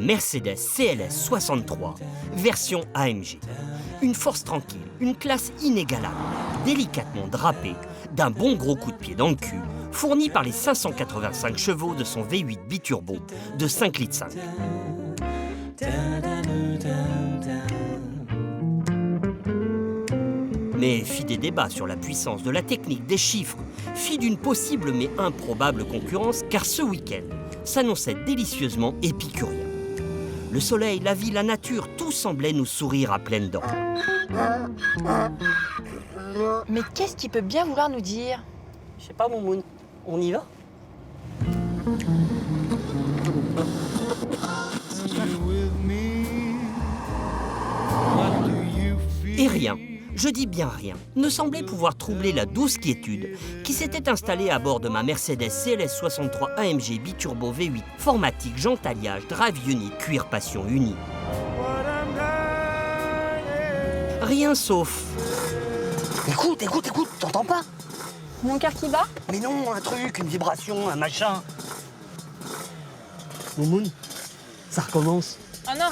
Mercedes CLS 63, version AMG. Une force tranquille, une classe inégalable, délicatement drapée, d'un bon gros coup de pied dans le cul, fournie par les 585 chevaux de son V8 biturbo de 5,5 litres. Mais fit des débats sur la puissance de la technique, des chiffres, fit d'une possible mais improbable concurrence, car ce week-end s'annonçait délicieusement épicurien. Le soleil, la vie, la nature, tout semblait nous sourire à pleines dents. Mais qu'est-ce qu'il peut bien vouloir nous dire? Je sais pas, mon Moon, on y va? Et rien, je dis bien rien, ne semblait pouvoir troubler la douce quiétude qui s'était installée à bord de ma Mercedes CLS 63 AMG biturbo V8, formatique, jante alliage, drive unit, cuir passion uni. Rien sauf... Écoute, t'entends pas? Mon cœur qui bat? Mais non, un truc, une vibration, un machin. Moumoun, ça recommence. Oh non!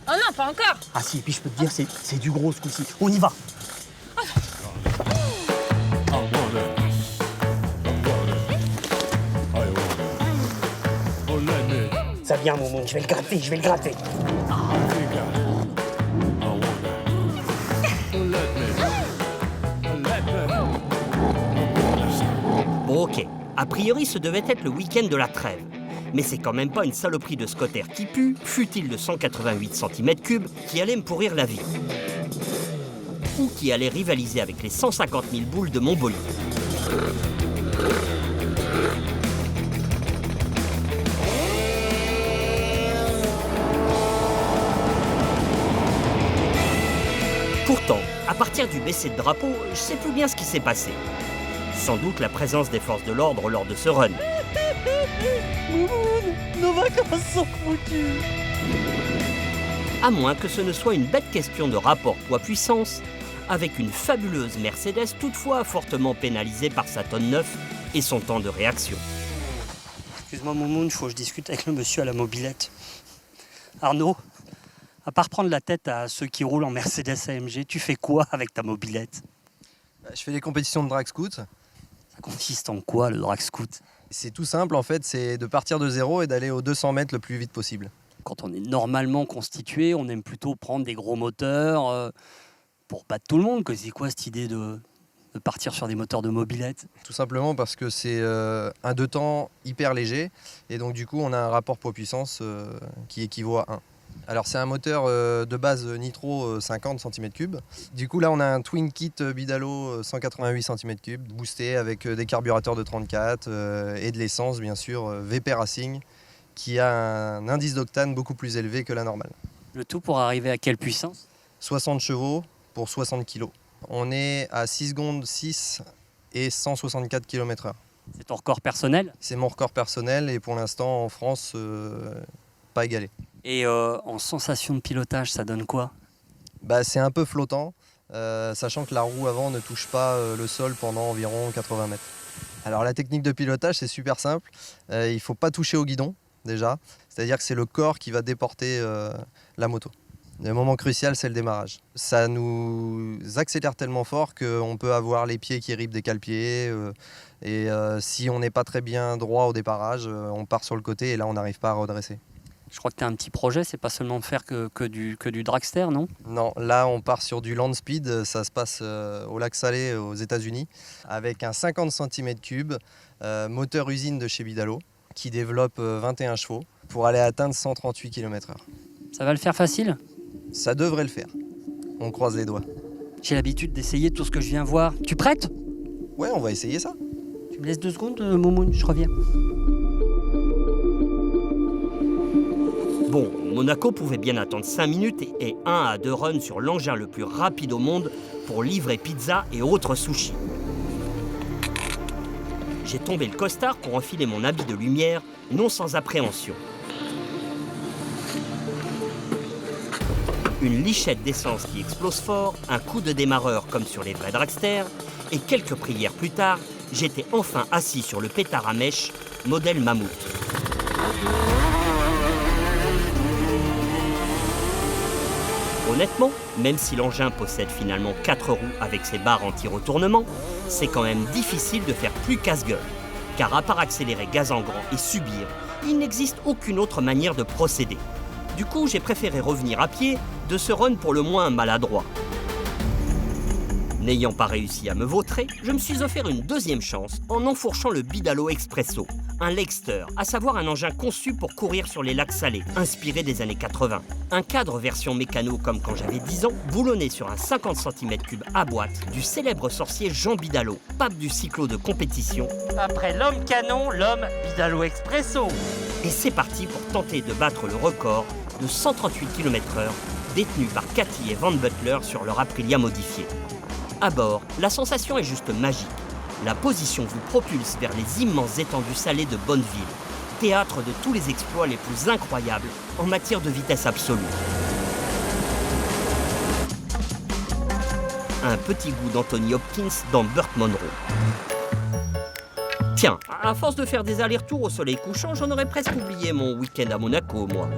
Oh non, pas encore! Ah si, et puis je peux te dire, c'est du gros ce coup-ci. On y va. Ça vient, Moumoun, je vais le gratter. Bon ok, a priori ce devait être le week-end de la trêve. Mais c'est quand même pas une saloperie de scotter qui pue, fût-il de 188 cm3, qui allait me pourrir la vie. Ou qui allait rivaliser avec les 150 000 boules de mon bolide. Pourtant, à partir du baisser de drapeau, je sais plus bien ce qui s'est passé. Sans doute la présence des forces de l'ordre lors de ce run. Nos vacances sont foutues. À moins que ce ne soit une bête question de rapport poids-puissance, avec une fabuleuse Mercedes toutefois fortement pénalisée par sa tonne 9 et son temps de réaction. Excuse-moi, Moumoun, il faut que je discute avec le monsieur à la mobilette. Arnaud, à part prendre la tête à ceux qui roulent en Mercedes AMG, tu fais quoi avec ta mobilette? Je fais des compétitions de drag scoot. Ça consiste en quoi, le drag scoot? C'est tout simple en fait, c'est de partir de zéro et d'aller aux 200 mètres le plus vite possible. Quand on est normalement constitué, on aime plutôt prendre des gros moteurs pour battre tout le monde. C'est quoi cette idée de partir sur des moteurs de mobilette? Tout simplement parce que c'est un deux temps hyper léger et donc du coup on a un rapport poids-puissance qui équivaut à 1. Alors c'est un moteur de base nitro 50 cm3. Du coup là on a un twin kit Bidalo 188 cm3 boosté avec des carburateurs de 34 et de l'essence bien sûr VP Racing qui a un indice d'octane beaucoup plus élevé que la normale. Le tout pour arriver à quelle puissance? 60 chevaux pour 60 kg. On est à 6 secondes 6 et 164 km/h. C'est ton record personnel? C'est mon record personnel et pour l'instant en France pas égalé. Et en sensation de pilotage, ça donne quoi? C'est un peu flottant, sachant que la roue avant ne touche pas le sol pendant environ 80 mètres. Alors la technique de pilotage, c'est super simple. Il ne faut pas toucher au guidon, déjà. C'est-à-dire que c'est le corps qui va déporter la moto. Le moment crucial, c'est le démarrage. Ça nous accélère tellement fort qu'on peut avoir les pieds qui ripent des cale-pieds. Et si on n'est pas très bien droit au déparrage, on part sur le côté et là, on n'arrive pas à redresser. Je crois que tu as un petit projet, c'est pas seulement de faire que du dragster, non? Non, là on part sur du land speed, ça se passe au lac Salé aux États-Unis avec un 50 cm3 moteur usine de chez Bidalo qui développe 21 chevaux pour aller atteindre 138 km/h. Ça va le faire facile? Ça devrait le faire. On croise les doigts. J'ai l'habitude d'essayer tout ce que je viens voir. Tu prêtes? Ouais, on va essayer ça. Tu me laisses 2 secondes, Moumoun, je reviens. Bon, Monaco pouvait bien attendre 5 minutes et 1 à 2 runs sur l'engin le plus rapide au monde pour livrer pizza et autres sushis. J'ai tombé le costard pour enfiler mon habit de lumière, non sans appréhension. Une lichette d'essence qui explose fort, un coup de démarreur comme sur les vrais dragsters, et quelques prières plus tard, j'étais enfin assis sur le pétard à mèche, modèle Mammouth. honnêtement, même si l'engin possède finalement 4 roues avec ses barres anti-retournement, c'est quand même difficile de faire plus casse-gueule. Car à part accélérer gaz en grand et subir, il n'existe aucune autre manière de procéder. Du coup, j'ai préféré revenir à pied de ce run pour le moins maladroit. N'ayant pas réussi à me vautrer, je me suis offert une deuxième chance en enfourchant le Bidalo Expresso, un Lexter, à savoir un engin conçu pour courir sur les lacs salés, inspiré des années 80. Un cadre version mécano comme quand j'avais 10 ans, boulonné sur un 50 cm3 à boîte du célèbre sorcier Jean Bidalo, pape du cyclo de compétition. Après l'homme canon, l'homme Bidalo Expresso. Et c'est parti pour tenter de battre le record de 138 km/h détenu par Cathy et Van Butler sur leur Aprilia modifié. À bord, la sensation est juste magique. La position vous propulse vers les immenses étendues salées de Bonneville, théâtre de tous les exploits les plus incroyables en matière de vitesse absolue. Un petit goût d'Anthony Hopkins dans Burt Munro. Tiens, à force de faire des allers-retours au soleil couchant, j'en aurais presque oublié mon week-end à Monaco, moi.